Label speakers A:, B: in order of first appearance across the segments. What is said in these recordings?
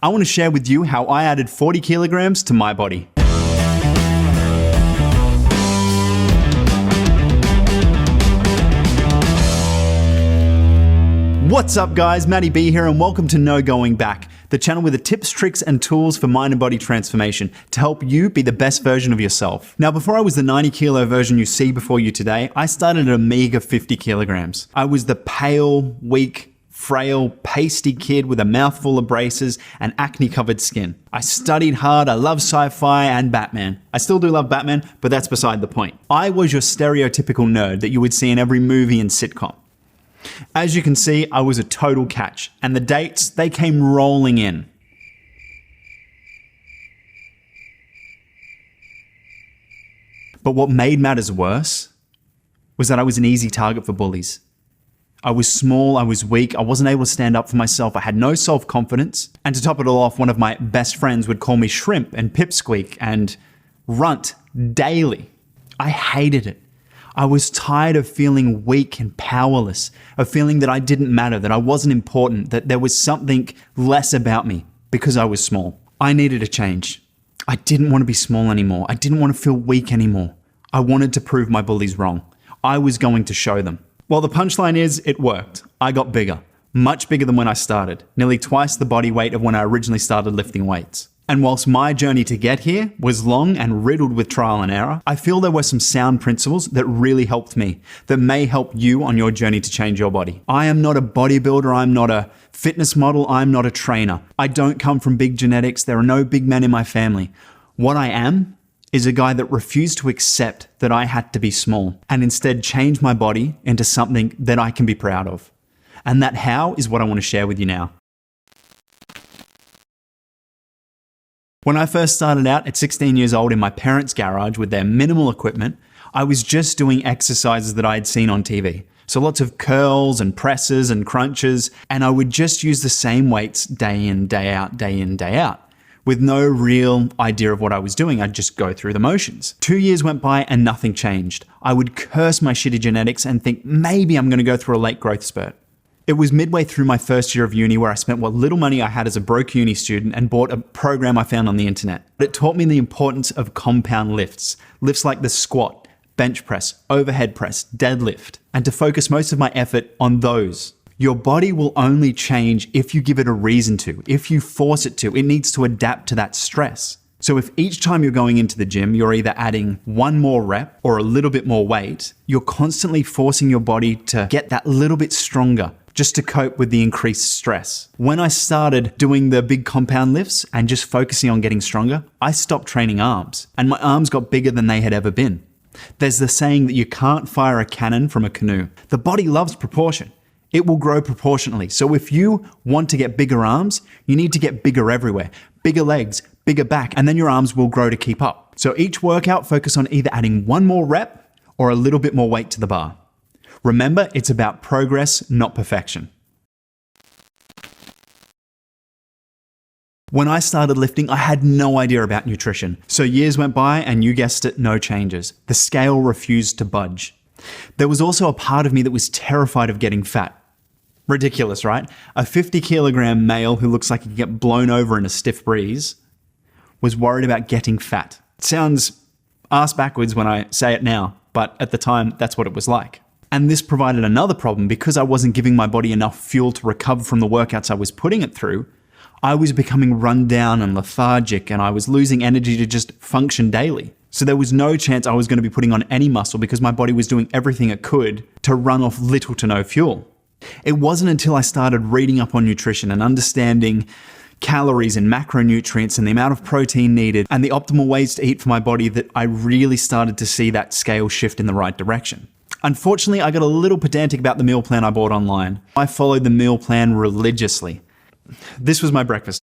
A: I want to share with you how I added 40 kilograms to my body. What's up guys, Matty B here and welcome to No Going Back, the channel with the tips, tricks and tools for mind and body transformation to help you be the best version of yourself. Now before I was the 90 kilo version you see before you today, I started at a meager 50 kilograms. I was the pale, weak, frail, pasty kid with a mouthful of braces and acne-covered skin. I studied hard, I love sci-fi and Batman. I still do love Batman, but that's beside the point. I was your stereotypical nerd that you would see in every movie and sitcom. As you can see, I was a total catch, and the dates, they came rolling in. But what made matters worse was that I was an easy target for bullies. I was small, I was weak, I wasn't able to stand up for myself, I had no self-confidence, and to top it all off, one of my best friends would call me shrimp and pipsqueak and runt daily. I hated it. I was tired of feeling weak and powerless, of feeling that I didn't matter, that I wasn't important, that there was something less about me because I was small. I needed a change. I didn't want to be small anymore. I didn't want to feel weak anymore. I wanted to prove my bullies wrong. I was going to show them. Well, the punchline is, it worked. I got bigger, much bigger than when I started, nearly twice the body weight of when I originally started lifting weights. And whilst my journey to get here was long and riddled with trial and error, I feel there were some sound principles that really helped me, that may help you on your journey to change your body. I am not a bodybuilder, I'm not a fitness model, I'm not a trainer. I don't come from big genetics, there are no big men in my family. What I am is a guy that refused to accept that I had to be small and instead change my body into something that I can be proud of. And that how is what I want to share with you now. When I first started out at 16 years old in my parents' garage with their minimal equipment, I was just doing exercises that I had seen on TV. So lots of curls and presses and crunches, and I would just use the same weights day in, day out, day in, day out. With no real idea of what I was doing, I'd just go through the motions. 2 years went by and nothing changed. I would curse my shitty genetics and think maybe I'm going to go through a late growth spurt. It was midway through my first year of uni where I spent what little money I had as a broke uni student and bought a program I found on the internet. It taught me the importance of compound lifts. Lifts like the squat, bench press, overhead press, deadlift, and to focus most of my effort on those. Your body will only change if you give it a reason to, if you force it to. It needs to adapt to that stress. So if each time you're going into the gym, you're either adding one more rep or a little bit more weight, you're constantly forcing your body to get that little bit stronger just to cope with the increased stress. When I started doing the big compound lifts and just focusing on getting stronger, I stopped training arms and my arms got bigger than they had ever been. There's the saying that you can't fire a cannon from a canoe. The body loves proportion. It will grow proportionally. So if you want to get bigger arms, you need to get bigger everywhere. Bigger legs, bigger back, and then your arms will grow to keep up. So each workout, focus on either adding one more rep or a little bit more weight to the bar. Remember, it's about progress, not perfection. When I started lifting, I had no idea about nutrition. So years went by and you guessed it, no changes. The scale refused to budge. There was also a part of me that was terrified of getting fat. Ridiculous, right? A 50 kilogram male who looks like he can get blown over in a stiff breeze was worried about getting fat. It sounds ass backwards when I say it now, but at the time, that's what it was like. And this provided another problem because I wasn't giving my body enough fuel to recover from the workouts I was putting it through. I was becoming run down and lethargic and I was losing energy to just function daily. So there was no chance I was going to be putting on any muscle because my body was doing everything it could to run off little to no fuel. It wasn't until I started reading up on nutrition and understanding calories and macronutrients and the amount of protein needed and the optimal ways to eat for my body that I really started to see that scale shift in the right direction. Unfortunately, I got a little pedantic about the meal plan I bought online. I followed the meal plan religiously. This was my breakfast.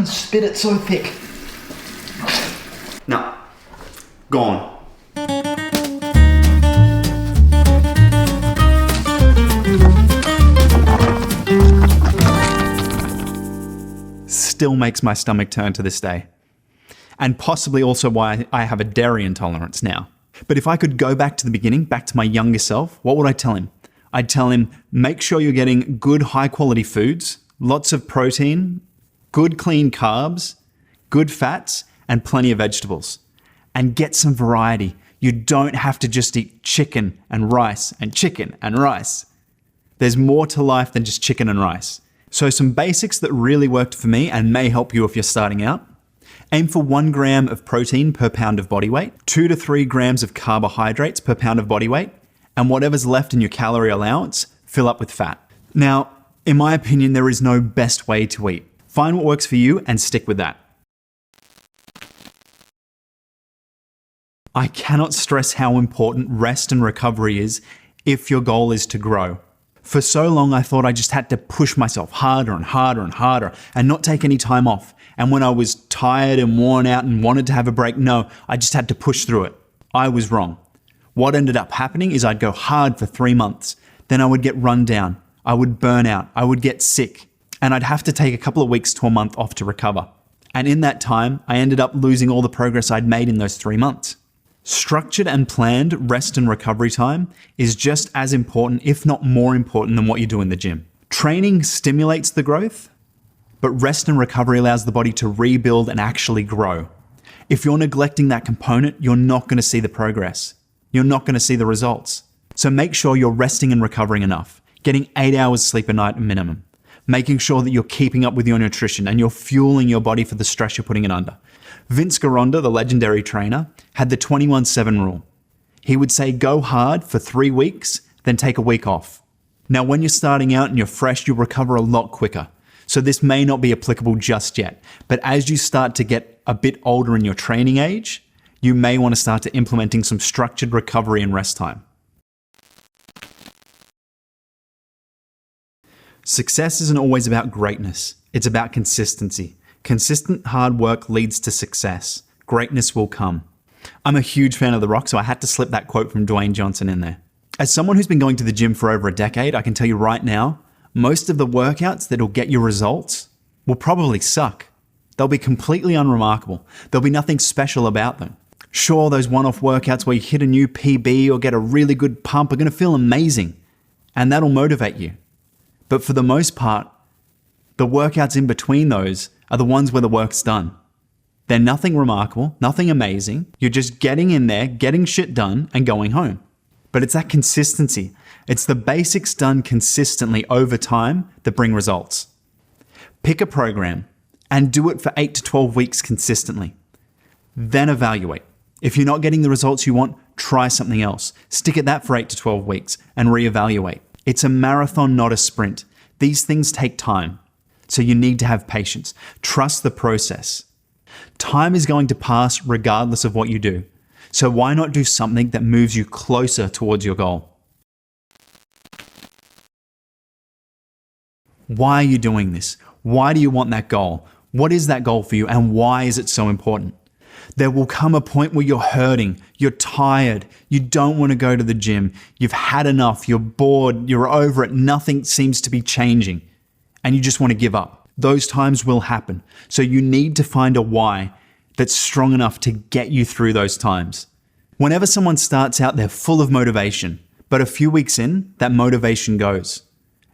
A: Spit it so thick. No. Gone. still makes my stomach turn to this day. And possibly also why I have a dairy intolerance now. But if I could go back to the beginning, back to my younger self, what would I tell him? I'd tell him, make sure you're getting good high quality foods, lots of protein, good clean carbs, good fats, and plenty of vegetables. And get some variety. You don't have to just eat chicken and rice and chicken and rice. There's more to life than just chicken and rice. So some basics that really worked for me and may help you if you're starting out. Aim for 1 gram of protein per pound of body weight, 2 to 3 grams of carbohydrates per pound of body weight, and whatever's left in your calorie allowance, fill up with fat. Now, in my opinion, there is no best way to eat. Find what works for you and stick with that. I cannot stress how important rest and recovery is if your goal is to grow. For so long, I thought I just had to push myself harder and harder and harder and not take any time off. And when I was tired and worn out and wanted to have a break, no, I just had to push through it. I was wrong. What ended up happening is I'd go hard for 3 months. Then I would get run down. I would burn out. I would get sick. And I'd have to take a couple of weeks to a month off to recover. And in that time, I ended up losing all the progress I'd made in those 3 months. Structured and planned rest and recovery time is just as important, if not more important, than what you do in the gym. Training stimulates the growth, but rest and recovery allows the body to rebuild and actually grow. If you're neglecting that component, you're not going to see the progress. You're not going to see the results. So make sure you're resting and recovering enough, getting 8 hours sleep a night minimum, making sure that you're keeping up with your nutrition and you're fueling your body for the stress you're putting it under. Vince Gironda, the legendary trainer, had the 21-7 rule. He would say, go hard for 3 weeks, then take a week off. Now, when you're starting out and you're fresh, you'll recover a lot quicker. So this may not be applicable just yet, but as you start to get a bit older in your training age, you may want to start to implementing some structured recovery and rest time. Success isn't always about greatness. It's about consistency. Consistent hard work leads to success. Greatness will come. I'm a huge fan of The Rock, so I had to slip that quote from Dwayne Johnson in there. As someone who's been going to the gym for over a decade, I can tell you right now, most of the workouts that'll get you results will probably suck. They'll be completely unremarkable. There'll be nothing special about them. Sure, those one-off workouts where you hit a new PB or get a really good pump are going to feel amazing, and that'll motivate you. But for the most part, the workouts in between those are the ones where the work's done. They're nothing remarkable, nothing amazing. You're just getting in there, getting shit done, and going home. But it's that consistency. It's the basics done consistently over time that bring results. Pick a program and do it for 8 to 12 weeks consistently. Then evaluate. If you're not getting the results you want, try something else. Stick at that for 8 to 12 weeks and reevaluate. It's a marathon, not a sprint. These things take time. So you need to have patience. Trust the process. Time is going to pass regardless of what you do. So why not do something that moves you closer towards your goal? Why are you doing this? Why do you want that goal? What is that goal for you and why is it so important? There will come a point where you're hurting, you're tired, you don't want to go to the gym, you've had enough, you're bored, you're over it, nothing seems to be changing, and you just want to give up. Those times will happen. So you need to find a why that's strong enough to get you through those times. Whenever someone starts out, they're full of motivation, but a few weeks in, that motivation goes.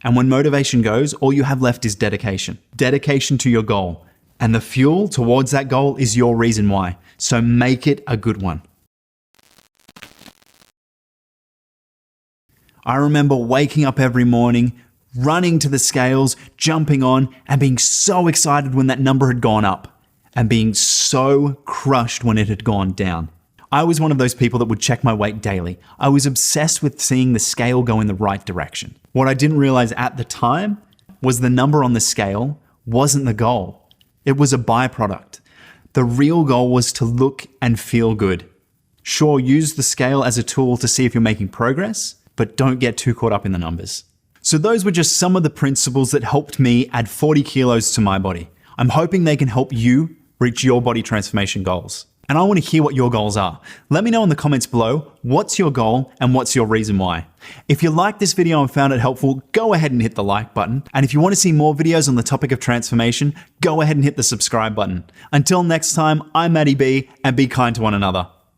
A: And when motivation goes, all you have left is dedication. Dedication to your goal. And the fuel towards that goal is your reason why. So make it a good one. I remember waking up every morning, running to the scales, jumping on, and being so excited when that number had gone up, and being so crushed when it had gone down. I was one of those people that would check my weight daily. I was obsessed with seeing the scale go in the right direction. What I didn't realize at the time was the number on the scale wasn't the goal. It was a byproduct. The real goal was to look and feel good. Sure, use the scale as a tool to see if you're making progress, but don't get too caught up in the numbers. So those were just some of the principles that helped me add 40 kilos to my body. I'm hoping they can help you reach your body transformation goals. and I want to hear what your goals are. Let me know in the comments below what's your goal and what's your reason why. If you liked this video and found it helpful, go ahead and hit the like button. And if you want to see more videos on the topic of transformation, go ahead and hit the subscribe button. Until next time, I'm Matty B, and be kind to one another.